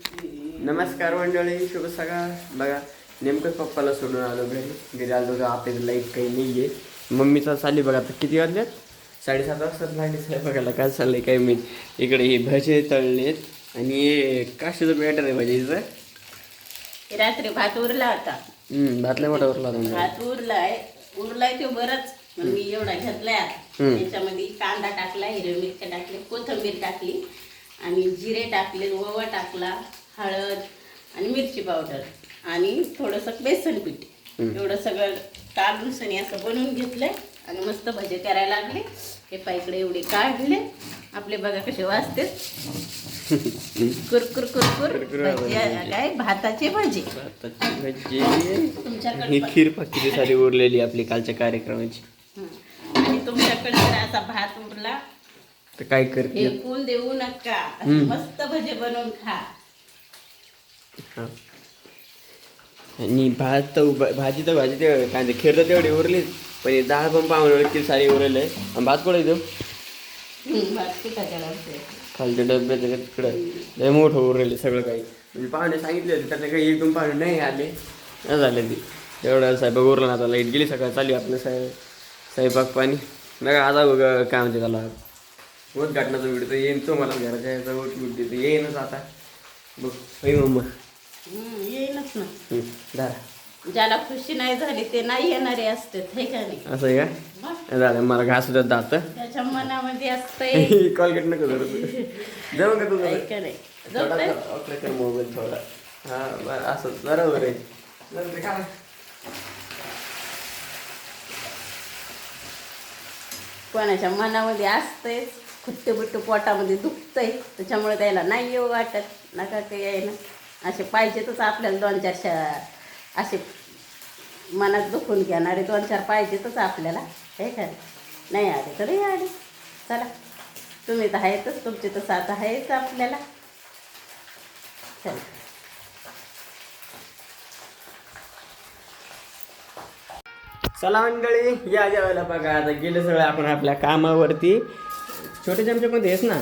नमस्कार मंडळी, शुभ सकाळ. बघा नेमकं पप्पाला सोडून आलो घरी आलो तर आपल्याला लाईट काही नाही आहे. मम्मीचा चालली बघा आता किती वाजल्यात 7:30 वाजताच लागले बघायला काय चाललंय काय मी. इकडे हे भजे तळलेत आणि हे काशीचं बॅटर आहे भजीचं. रात्री भात उरला होता. भातल्या मोठा उरला होता. भात उरलाय तो बरंच. पण मी एवढा घेतलाय. त्याच्यामध्ये कांदा टाकला, हिरवी मिरची टाकली, कोथिंबीर टाकली आणि जिरे टाकले, ओवा टाकला, हळद आणि मिरची पावडर आणि थोडंसं बेसन पीठ एवढं सगळं काढून सनी असं बनवून घेतलंय आणि मस्त भजे करायला लागले. हे पाईकडे एवढे काढले आपले बघा कसे वाजते. कुरकुर कुरकुर काय भाताचे भजे. ही खीर किती सारी उरलेली आपली कालच्या कार्यक्रमाची. आणि तुमच्याकडे जर असा भात उरला तर काय करते फेकून देऊ नका. मस्त भजे बनवून खा. आणि भाजी ते काय खीर तर तेवढी उरलीच, पण डाळ पण पाहुणे किती सारी उरले. आणि भात कुठे येतो खालच्या डब्यात तिकडं लय मोठं उरलेलं सगळं काही. म्हणजे पाहुणे सांगितले होते त्यातले काही 1-2 पाहुणे नाही आले झाले ते तेवढं स्वयंपाक उरला ना. आता लाईट गेली सकाळ चालू आपलं स्वयंपाक पाणी. बघा आता बघा काय म्हणते त्याला उद्घाटनाचा व्हिडिओ तर येईन तो मला घराच्या याचा व्हिडिओ तर येईनच आता बघ. मम्मा येईनच ना. दारा ज्याला खुशी नाही झाली ते नाही येणारे असते हे का नाही. असं आहे का? झालं मला घास होतात दात त्याच्या मनामध्ये असतंय. कॉलगेट नको जरा जाऊ का तुझं ऐका नाही कर मोबाईल थोडा. हा बरं असं बरोबर आहे. नंतर काय कोणाच्या मनामध्ये असतंय खुट्टे बुट्टे पोटामध्ये दुखतंय त्याच्यामुळे त्याला नाही येऊ वाटत नका काही आहे ना. असे पाहिजेतच आपल्याला 2-4 असे मनात दुखून घेणारे 2-4 पाहिजेतच आपल्याला हे का नाही. आले तरी आले चला. तुम्ही तर आहेतच, तुमचे तर साथ आहेच आपल्याला. चला चला मंडळी या जेवायला. बघा आता गेले सगळे आपण आपल्या कामावरती. छोटे चमच्यामध्ये हेच ना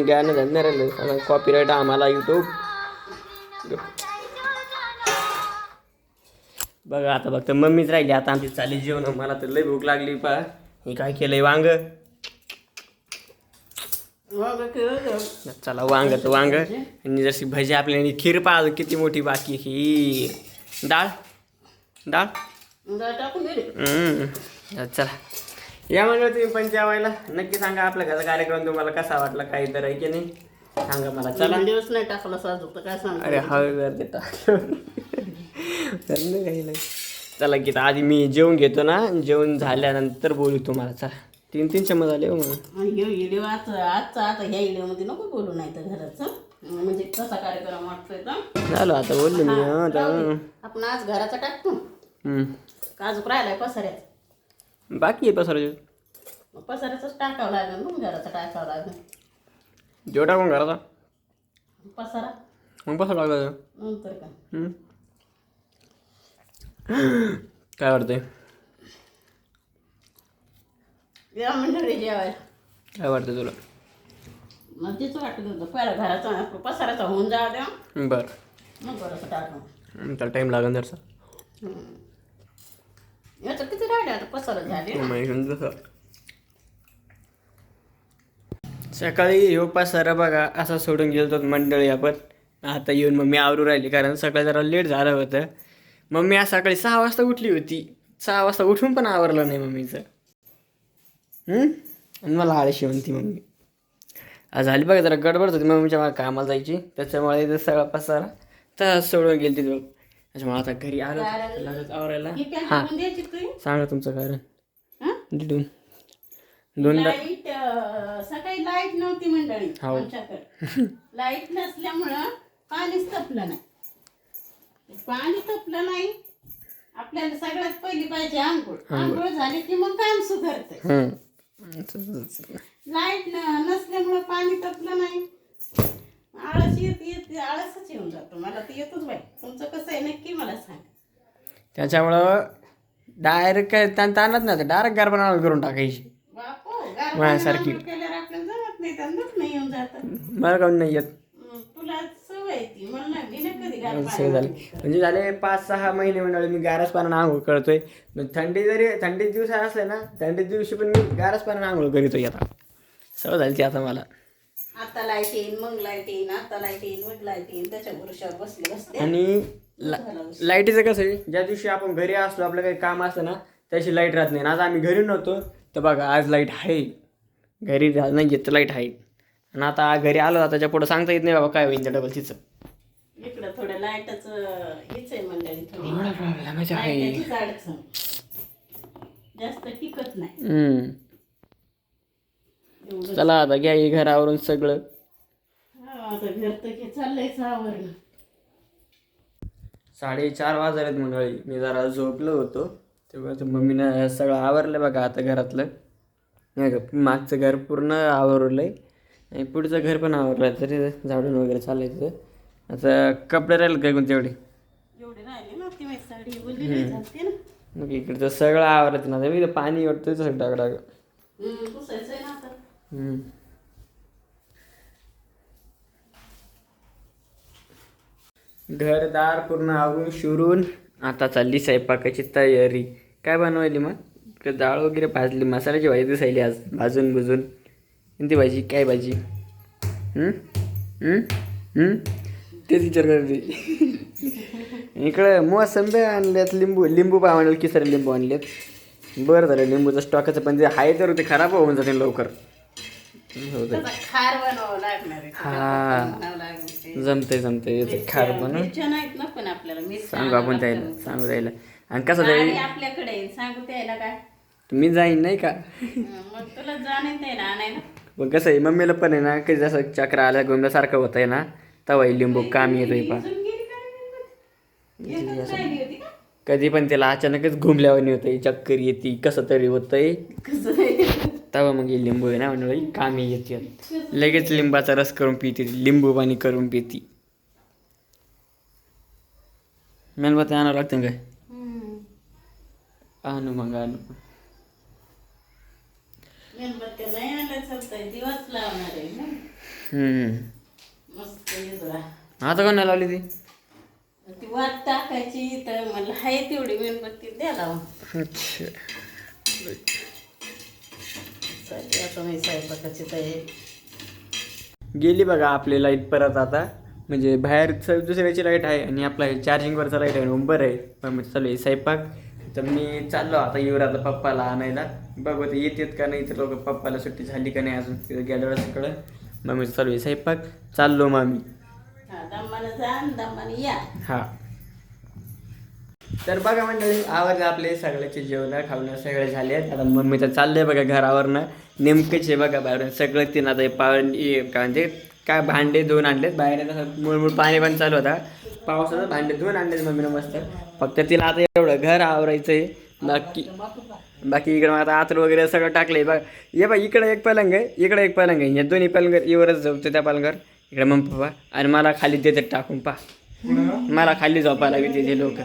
गाणं धंदा राहिलं कॉपीराईट आम्हाला यूट्यूब. बघा आता बघता मम्मीच राहिली आता आमची चाली जेवण. मला तर लय भूक लागली पा. हे काय केलंय वांग. चला वांग आणि जशी भजी आपल्याला खीर पाहा किती मोठी बाकी. खीर डाळ चला या म्हणलं तुम्ही पण जेवायला. नक्की सांगा आपल्या घरचा कार्यक्रम तुम्हाला कसा वाटला, काही तर आहे की नाही सांगा मला. चला दिवस नाही टाकला साजूक तर काय सांग. अरे हवे टाकलं काही नाही. चला की आधी मी जेवून घेतो ना. जेवण झाल्यानंतर बोलू तुम्हाला. चला 3 चम्मच झाले हो मग. व्हिडिओ आजचा आता ह्या व्हिडिओमध्ये नको बोलू नाही तर घराचं म्हणजे कसा कार्यक्रम वाटतोय तर झालं आता बोललो मी. आपण आज घराचा टाकतो. काजूक राहिलाय पसाऱ्याचा बाकी आहे पसरायचं. पसाऱ्याचाच टाकावं लागेल मग घराचा टाकावं लागेल. जेव टाकून घराचा पसारा मग पसरा लागला नंतर काय काय वाटतंय. या मंडळी जेवायला. काय वाटतं तुला. मग तेच वाटत होतं पहिला घराचा पसाराचा होऊन जावा द्या बरं मग घराचा टाकून त्याला टाईम लागेल जरसा. याचं किती राहिले आता पसारा झाले. सकाळी ह्यो पसारा बघा असा सोडून गेलो मंडळी आपण. आता येऊन मम्मी आवरू राहिली कारण सकाळी जरा लेट झालं होतं. मम्मी आज सकाळी 6 वाजता उठली होती. 6 वाजता उठून पण आवरलं नाही मम्मीचं. आणि मला आळशी म्हणती मम्मी. आज झाली बघा जरा गडबड होती मम्मीच्या कामाला जायची त्याच्यामुळे ते सगळा पसारा तसाच सोडून गेली तिथं. त्याच्यामुळे आता घरी आलं लागत आवरायला. हां सांगा तुमचं कारण. लाईट सकाळी लाईट नव्हती मंडळी आमच्याकडे. लाईट नसल्यामुळं पाणीच तपलं नाही. पाणी तपलं नाही आपल्याला सगळ्यात पहिली पाहिजे आंघोळ झाली की मग काम सुधारतंय. लाईट नसल्यामुळं पाणी तपलं नाही. आळस येत आळसच येऊन जातो मला तर येतोच बाई. तुमचं कसं आहे नक्की मला सांग. त्याच्यामुळं डायरेक्ट काय ताणत नाही डायरेक्ट गार करून टाकायची बापू माझ्यासारखी. केल्यावर आपल्याला जमत नाही त्यांना नाही येऊन जातात. मला काऊन नाही येत तुला सवय आहे ती, मला नाही, मी नाही कधी गार असं झाले म्हणजे झाले 5-6 महिने मंडळी मी गारच पाण्यानं आंघोळ करतोय. थंडी दिवस असले ना, थंडी दिवशी पण मी गारच पाण्यानं आंघोळ करीतोय. आता सवय झाली ती आता मला. आता लाईट येईन, मग लाईट येईन, आता लाईट येईन, मग लाईट येईन, त्याच्या भरोशावर बसले. आणि लाईटीचं कसं आहे, ज्या दिवशी आपण घरी असलो आपलं काही काम असतं ना त्याशी लाईट राहत नाही. आज आम्ही घरी नव्हतो तर बघा आज लाईट आहे, घरी नाही येत लाईट आहे. आणि आता घरी आलो त्याच्या पुढं सांगता येत नाही बाबा काय होईल त्या डबल तिचं. इकडं थोडं लाईटाचं हेच आहे मंडळी, थोडी प्रॉब्लेम आहे. लाईटाचीच अडचण, जास्त टिकत नाही. चला आता घ्या हे घरावरून सगळं. आता घर तर हे चाललंय आवरण. 4:30 वाजलेत मंडळी. मी जरा झोपलो होतो तेव्हा तर मम्मीनं सगळं आवरलं बघा. आता घरातलं नाही का, मागचं घर पूर्ण आवरलंय आणि पुढचं घर पण आवरलं. तरी झाडून वगैरे चालायचं. आता कपडे राहिले काय कोणते एवढे एवढे राहिले ना, ती माझी साडी ओली झालती ना. मग इकडचं सगळं आवरत ना. मी पाणी वाटतं तसं डागडाग. पुसायचं आहे ना आता. घरदार पूर्ण आवरून शिरून आता चालली स्वयंपाकाची तयारी. काय बनवायली मग? इकडे डाळ वगैरे भाजली, मसाल्याची भाजी दिसायली आज भाजून बुजून. कोणती भाजी? काय भाजी? तेच विचार करते. इकडं मोसंबी आणल्यात, लिंबू पाव आणले, किसर लिंबू आणलेत. बरं झालं लिंबूचं स्टॉकचं, पण जे आहे तर ते खराब होऊन जाते लवकर. खार बनावं लागणार आहे. हा जमते खार बनव. मिरच्या नाहीत ना पण आपल्याला, सांगू आपण त्याला, सांगू द्यायला. आणि कसं गाडी आपल्याकडे सांगू त्याला काय, मी जाईन नाही का. मग तुला जाणं आहे ना आणायला. मग कसं आहे मम्मीला पण आहे ना, कधी जसं चक्र आल्या गोंब्यासारखं होत आहे ना, तवाही लिंबू काम येतोय. पा कधी पण त्याला अचानकच घुमल्यावानी होतंय, चक्कर येते, कसं तरी होतंय. तेव्हा मग हे लिंबू आहे ना म्हणजे कामी येते. लगेच लिंबाचा रस करून पिते, लिंबू पाणी करून पिते. मेणबत्ती आणावं लागतं काय? आणू मग आणू. मेणबत्ती नाही आणलं चालतंय, दिवस लावणार आहे ना. मस्त आता कोण नाही लावली ती? ती वाट टाकायची तर मला हाय तेवढी मेणबत्ती द्या लावून. अच्छा आता मी स्वयंपाकाची तयारी. गेली बघा आपली लाईट परत. आता म्हणजे बाहेर दुसऱ्याची लाईट आहे आणि आपला चार्जिंगवरचा लाईट आहे, बरं आहे. पण चालू आहे स्वयंपाक. तर मी चाललो आता युवराजला पप्पाला आणायला. बघू ते येतात का नाही, तर लोक पप्पाला सुट्टी झाली का नाही अजून, तिथं गेल्यावर सगळं. मम्मी चालू आहे स्वयंपाक. चाललो मामी. दमानं जा दमानं या. हा तर बघा मंडळी आवडलं आपले सगळ्याचे जेवण खावणं सगळे झाले. आता मम्मी तर चाललंय बघा घरावरनं. नेमकेच आहे बघा बाहेरून सगळं तिनं आता काय म्हणते काय भांडे धुवून आणलेत बाहेर. तसं मुळमुळ पाणी पण चालू होता, पावसाचं भांडे धुवून आणलेत मम्मीनं मस्त. फक्त तिला आता एवढं घर आवरायचं आहे. बाकी इकडं आता आतर वगैरे सगळं टाकलंय बघा. ये बा इकडं एक पलंग आहे, इकडं एक पलंग आहे. या दोन्ही पलंग एवढंच झोपतो त्या पलंगावर. इकडे मग पप्पा आणि मला खाली देतात टाकून. मला खाली झोपायला देते लोक.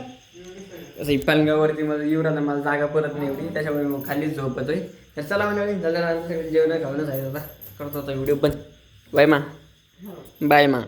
असं पलंगावरती मला युवराला मला जागा परत नाही एवढी, त्याच्यामुळे मग खालीच झोपतोय. तर चला म्हणजे झालं जेवण खावणं झालं. आता करतो होता व्हिडिओ पण. बाय मा.